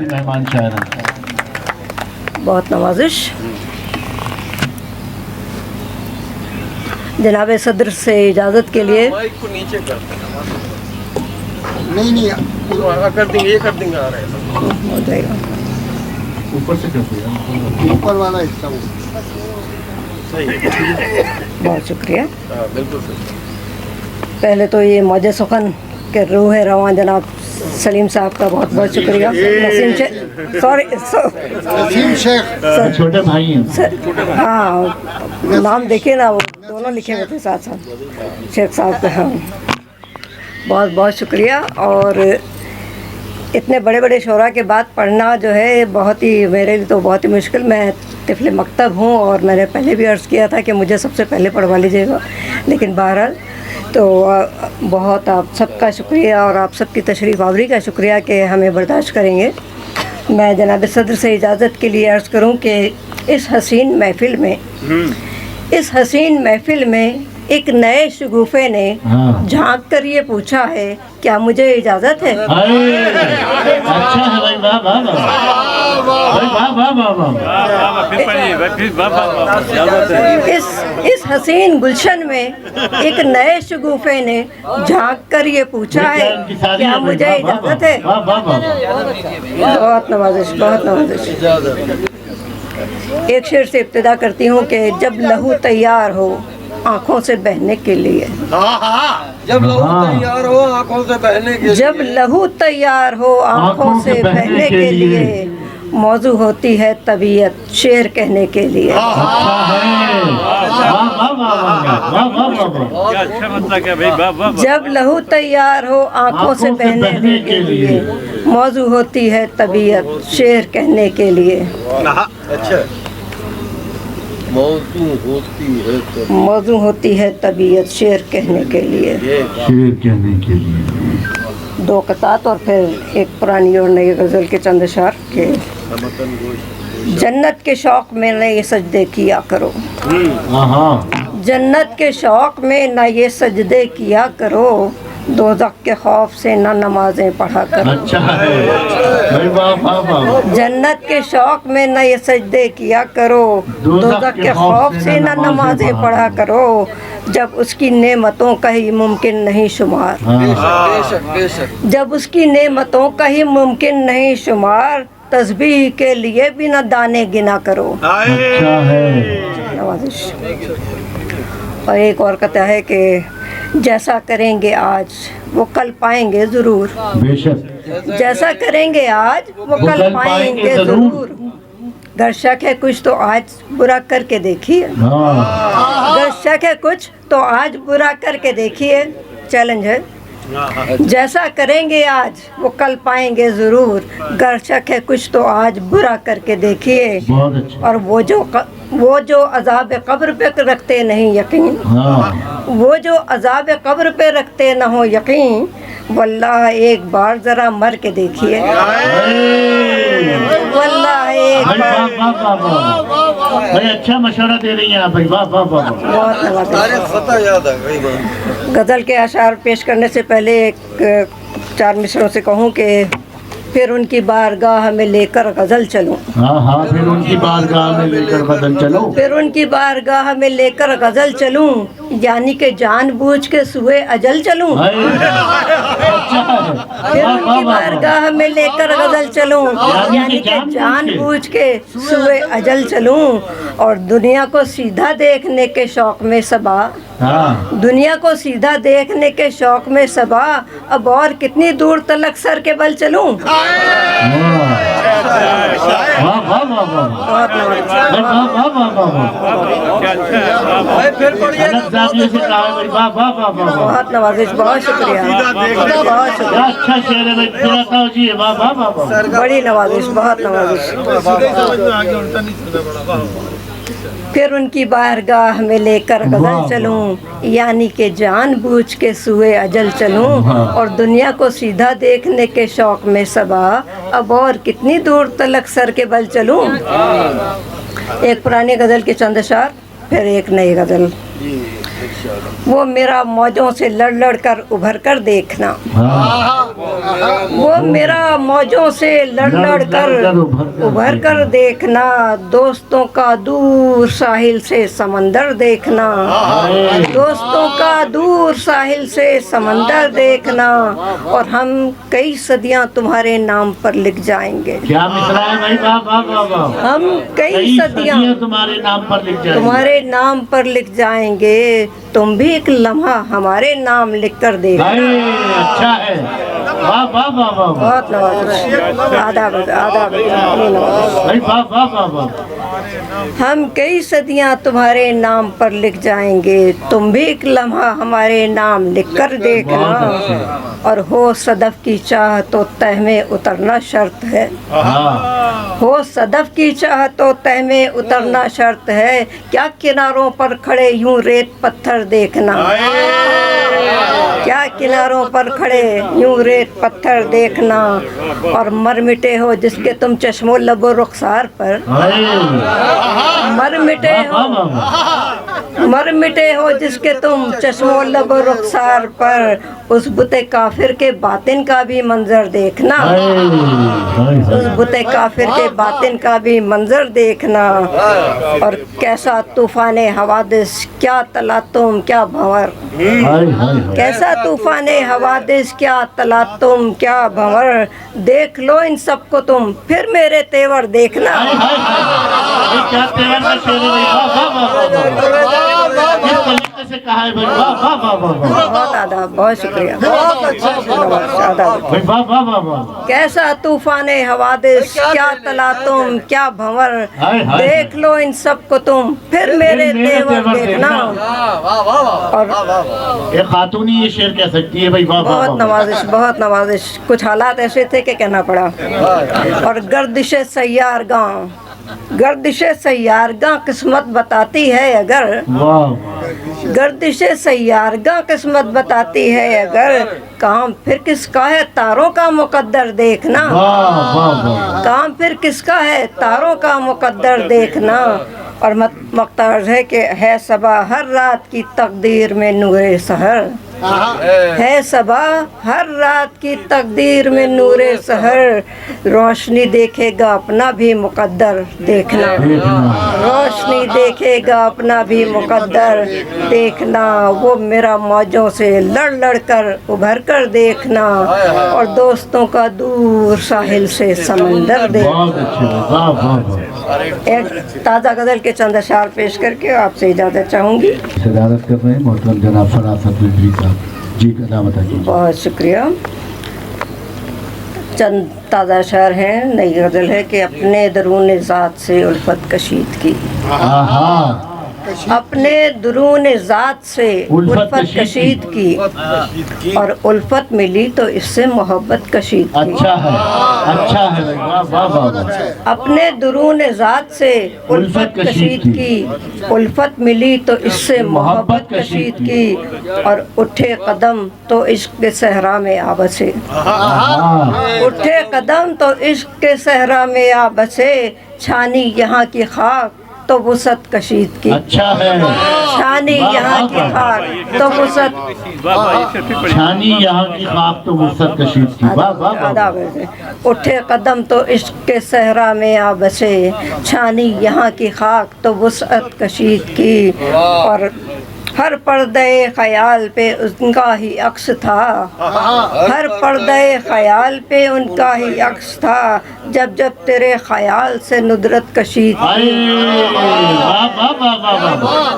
की मेहमान शायरा। बहुत नवाजिश। जनाब सदर से इजाज़त के लिए माइक को नीचे कर देना। नहीं कर देंगे, ये कर देंगे, आ रहे हैं हो जाएगा। ऊपर से कर दिया, ऊपर वाला हिस्सा वो सही है। बहुत शुक्रिया। हाँ बिल्कुल सही। पहले तो ये मौजे सुखन के रूह रवां जनाब सलीम साहब का बहुत बहुत शुक्रिया। नसीम शेख, सॉरी नसीम शेख छोटे भाई हैं। हाँ नाम देखिए ना, वो दोनों लिखे हुए थे साथ साथ शेख साहब का। हाँ बहुत बहुत शुक्रिया। और इतने बड़े बड़े शोरा के बाद पढ़ना जो है बहुत ही मेरे लिए तो बहुत ही मुश्किल। मैं तिफल मकतब हूँ और मैंने पहले भी अर्ज़ किया था कि मुझे सबसे पहले पढ़वा लीजिएगा, लेकिन बहरहाल तो बहुत आप सबका शुक्रिया और आप सबकी तशरीफ़ आवरी का शुक्रिया कि हमें बर्दाश्त करेंगे। मैं जनाब सदर से इजाज़त के लिए अर्ज़ करूँ कि इस हसीन महफ़िल में एक नए शगुफ़े ने झांक कर ये पूछा है, क्या मुझे इजाज़त है? अच्छा है भाई, वाह वाह वाह वाह। इस हसीन गुलशन में एक नए शगुफ़े ने झांक कर ये पूछा है, क्या मुझे इजाज़त है? बहुत नवाजिश, बहुत नवाजिश। एक शेर से इब्तिदा करती हूँ कि जब लहू तैयार हो आँखों से बहने के लिए, जब लहू तैयार हो आंखों से बहने के लिए, जब लहू तैयार हो आँखों से बहने के लिए, मौजू होती है तबीयत शेर कहने के लिए। जब लहू तैयार हो आँखों से बहने के लिए, मौजू होती है तबीयत शेर कहने के लिए। अच्छा मौजू होती है तबीयत शेर कहने के लिए। शेर कहने के लिए दो कतात और फिर एक पुरानी और नई गज़ल के चंद अशार के। जन्नत के शौक़ में न ये सजदे किया करो, जन्नत के शौक़ में न ये सजदे किया करो, दोज़ख के खौफ से न नमाजें पढ़ा करो। अच्छा है भाई, वाह वाह वाह। जन्नत के शौक़ में न ये सजदे किया करो, दोज़ख के खौफ से न नमाजें पढ़ा करो, जब उसकी नेमतों का ही मुमकिन नहीं शुमार, जब उसकी नेमतों का ही मुमकिन नहीं शुमार, तस्बीह के लिए भी न दाने गिना करो। अच्छा है। नवाजिश। और एक और कहता है कि जैसा करेंगे आज वो कल पाएंगे ज़रूर, बेशक जैसा करेंगे आज वो कल पाएंगे ज़रूर, अगर शक है कुछ तो आज बुरा करके देखिए, अगर शक है कुछ तो आज बुरा करके देखिए। चैलेंज है। जैसा करेंगे आज वो कल पाएंगे ज़रूर, अगर शक है कुछ तो आज बुरा करके देखिए। और वो जो अज़ाब कब्र पे रखते नहीं यकीन, वो जो अज़ाब कब्र पे रखते न हो यकीन, वल्लाह एक बार ज़रा मर के देखिए, वल्लाह एक बार। भाई अच्छा मशवरा दे रही हैं आप भाई, वाह वाह वाह। बहुत गज़ल के अशार पेश करने से पहले एक 4 मिसरों से कहूँ कि फिर उनकी बारगाह में लेकर गज़ल चलूँ, हाँ फिर उनकी बारगाह में लेकर गज़ल चलो, फिर उनकी बारगाह में लेकर गज़ल चलूँ, यानी कि जानबूझ के सुए अजल चलूँ, फिर उनकी बारगाह में लेकर गज़ल चलूँ, यानी कि जानबूझ के सुए अजल चलूँ, और दुनिया को सीधा देखने के शौक़ में सबा, दुनिया को सीधा देखने के शौक़ में सबा, अब और कितनी दूर तलक सर के बल चलूँ। बहुत नवाजिश, बहुत शुक्रिया, बहुत शुक्रिया। अच्छा शेर है जी, वाह वाह वाह। बड़ी नवाजिश, बहुत नवाजिश। फिर उनकी बारगाह में लेकर गज़ल चलूँ, यानी कि जानबूझ के सुए अजल चलूँ, और दुनिया को सीधा देखने के शौक़ में सबा, अब और कितनी दूर तलक सर के बल चलूँ। एक पुरानी गज़ल के चंद अशार, फिर एक नई गज़ल। वो मेरा मौजों से लड़ लड़ कर उभर कर देखना, वो मेरा मौजों से लड़ लड़ कर उभर कर देखना, दोस्तों का दूर साहिल से समंदर देखना, दोस्तों का दूर साहिल से समंदर देखना, और हम कई सदियां तुम्हारे नाम पर लिख जाएंगे। क्या मिसरा है भाई, वाह वाह वाह वाह। हम कई सदियां तुम्हारे नाम पर लिख जाएंगे, तुम्हारे नाम पर लिख जाएंगे, तुम भी एक लम्हा हमारे नाम लिख कर देखना। अच्छा है, वाह वाह वाह वाह। बहुत नवाज, आदाब आदाब, भाई वाह वाह वाह वाह। हम कई सदियां तुम्हारे नाम पर लिख जाएंगे, तुम भी एक लम्हा हमारे नाम लिख कर देखना, और हो सदफ की चाह तो तह में उतरना शर्त है, हो सदफ की चाह तो तह में उतरना शर्त है, क्या किनारों पर खड़े यूं रेत पत्थर देखना, क्या किनारों पर खड़े यूं रेत पत्थर देखना, और मर मिटे हो जिसके तुम चश्मो लबो रुखसार पर, मर मिटे हो, मर मिटे हो जिसके तुम चश्मो लबो रुखसार पर, उस बुते काफिर के बातिन का भी मंजर देखना, उस बुते काफिर के बातिन का भी मंजर देखना, और कैसा तूफाने हवादिस क्या तलातुम क्या भंवर, कैसा तूफाने हवादिस क्या तलातुम क्या भंवर, देख लो इन सबको तुम फिर मेरे तेवर देखना। क्या तेवर का शेर है, किस तरीके से कहा है भाई, वाह वाह वाह वाह। बहुत आदाब, बहुत शुक्रिया, आदाब। वाह वाह वाह वाह। कैसा तूफाने हवादिस क्या तलातुम क्या भंवर, देख लो इन सबको तुम फिर मेरे तेवर देखना। और एक खातूनी ये शेर कह सकती है भाई, वाह वाह। बहुत नवाजिश, बहुत नवाजिश। कुछ हालात ऐसे थे कि कहना पड़ा। और गर्दिशे सैयार गाँव, गर्दिशे सैयारगां किस्मत बताती है अगर, गर्दिशे सैयारगां किस्मत बताती है अगर, काम फिर किसका है तारों का मुकद्दर देखना, काम फिर किसका है तारों का मुकद्दर देखना। और मक्तर्ज है कि है सबा हर रात की तकदीर में नूरे सहर, है सबा हर रात की तकदीर में नूरे सहर, रोशनी देखेगा अपना भी मुकद्दर देखना, रोशनी देखेगा अपना भी मुकद्दर देखना, वो मेरा मौजों से लड़ लड़ कर उभर कर देखना, और दोस्तों का दूर साहिल से समंदर देखना। एक ताज़ा गज़ल के चंद अशार पेश करके आपसे इजाज़त चाहूँगी। सदारत कर रहे हैं मोहतरम जनाब फरासत रिजवी साहब जी, का बताइए। बहुत शुक्रिया। चंद ताज़ा अशार हैं, नई गज़ल है कि अपने दरून ज़ात से उल्फत कशीद की, अपने दरून ज़ात से उल्फत कशीद की, और उल्फत मिली तो इससे मोहब्बत कशीद की। अच्छा है, अच्छा है भाई, वाह वाह वाह। अपने दरून ज़ात से उल्फत कशीद की, उल्फत मिली तो इससे मोहब्बत कशीद की, और उठे कदम तो इश्क के सहरा में आ बसे, उठे कदम तो इश्क के सहरा में आ बसे, छानी यहाँ की खाक तो वुसत कशीद की। अच्छा है, छानी यहाँ की खाक तो वुसत, छानी यहाँ की खाक तो वुसत कशीद की। वाह वाह। उठे कदम तो इश्क के सहरा में आ बसे, छानी यहाँ की खाक तो वुसत कशीद की, और हर पर्दे ख्याल पे उनका ही अक्स था, हर पर्दे ख्याल पे उनका ही अक्स था, जब जब तेरे ख्याल से नुदरत कशीद की,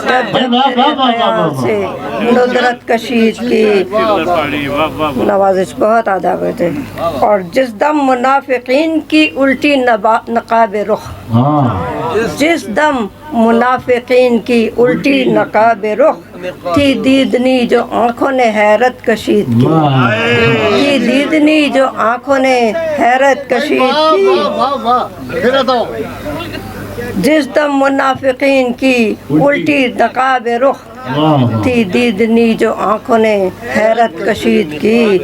जब जब तेरे ख्याल से नुदरत कशीद की। नवाजिश बहुत आदाब थे। और जिस दम मुनाफिकीन की उल्टी नकाब रुख, जिस दम मुनाफिकीन की उल्टी नकाब रुख थी दीदनी जो आँखों ने हैरत कशीद की, थी दीदनी जो आँखों ने हैरत कशीद की। जिस दम मुनाफिकीन की उल्टी नकाब रुख थी दीदनी जो आंखों ने हैरत कशीद की,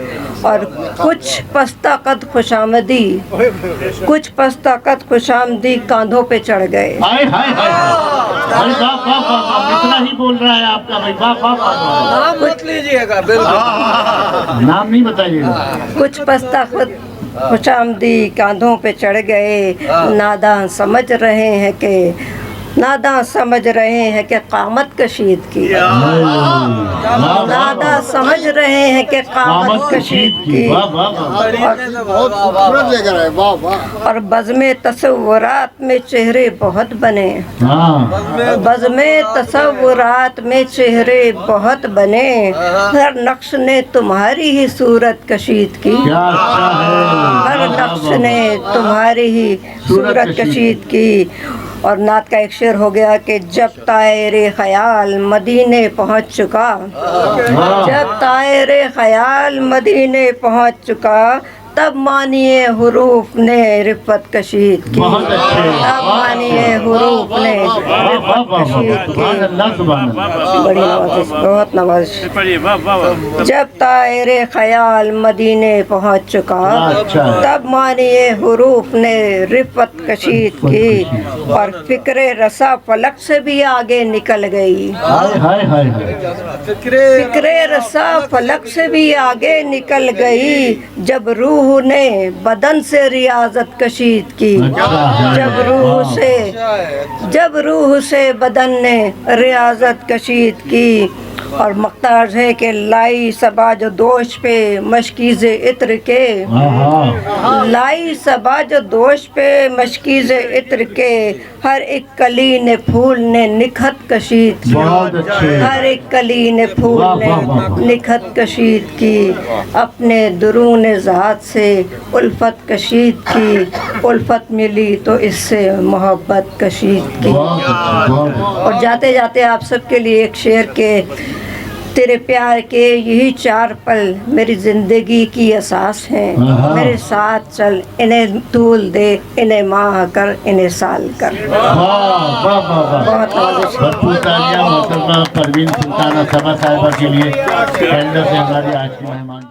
और कुछ पस्ता कद खुशामदी कांधों पे चढ़ गए। हाय हाय हाय, अरे वाह वाह वाह, इतना ही बोल रहा है आपका भाई, वाह वाह वाह। नाम मत लीजिएगा, बिल्कुल नाम नहीं बताइएगा। कुछ पस्ता खुशामदी कांधों पे चढ़ गए, नादां समझ रहे हैं कि कामत कशीद की, नादां समझ रहे हैं कि कामत कशीद की। और बज़्मे तसव्वुरात में चेहरे बहुत बने, बज़्मे तसव्वुरात में चेहरे बहुत बने, हर नक्श ने तुम्हारी ही सूरत कशीद की, हर नक्श ने तुम्हारी ही सूरत कशीद की। और नात का एक शेर हो गया कि जब तायरे ख़याल मदीने पहुँच चुका, जब तायरे ख़याल मदीने पहुँच चुका, तब मानिए हुरूफ ने रिफ़त कशीद की, तब मानिए हुरूफ ने रिफ़त कशीद की। बड़ी नवाज़िश, बहुत नवाज़िश। जब तायरे ख़याल मदीने पहुँच चुका, तब मानिए हुरूफ ने रिफ़त कशीद की, और फ़िक्रे रसा फलक से भी आगे निकल गई, फ़िक्रे रसा फलक से भी आगे निकल गई, जब रूह ने बदन से रियाजत कशीद की, जब रूह से बदन ने रियाजत कशीद की। اور مقتاز ہے کہ لائی سباج دوش پہ مشکیز عطر کے، لائی سباج دوش پہ مشکیز عطر کے، ہر ایک کلی نے پھول نے نکھت کشید کی، ہر ایک کلی نے پھول نے نکھت کشید کی، اپنے درون ذات سے الفت کشید کی، الفت ملی تو اس سے محبت کشید کی۔ اور جاتے جاتے آپ سب کے لیے ایک شعر کے تیرے پیار کے یہی چار پل میری زندگی کی اساس ہیں، میرے ساتھ چل انہیں طول دے، انہیں ماہ کر، انہیں سال کر۔ بہت محترمہ پروین سلطانہ صبا صاحبہ کے لیے کینیڈا سے ہماری آج کی مہمان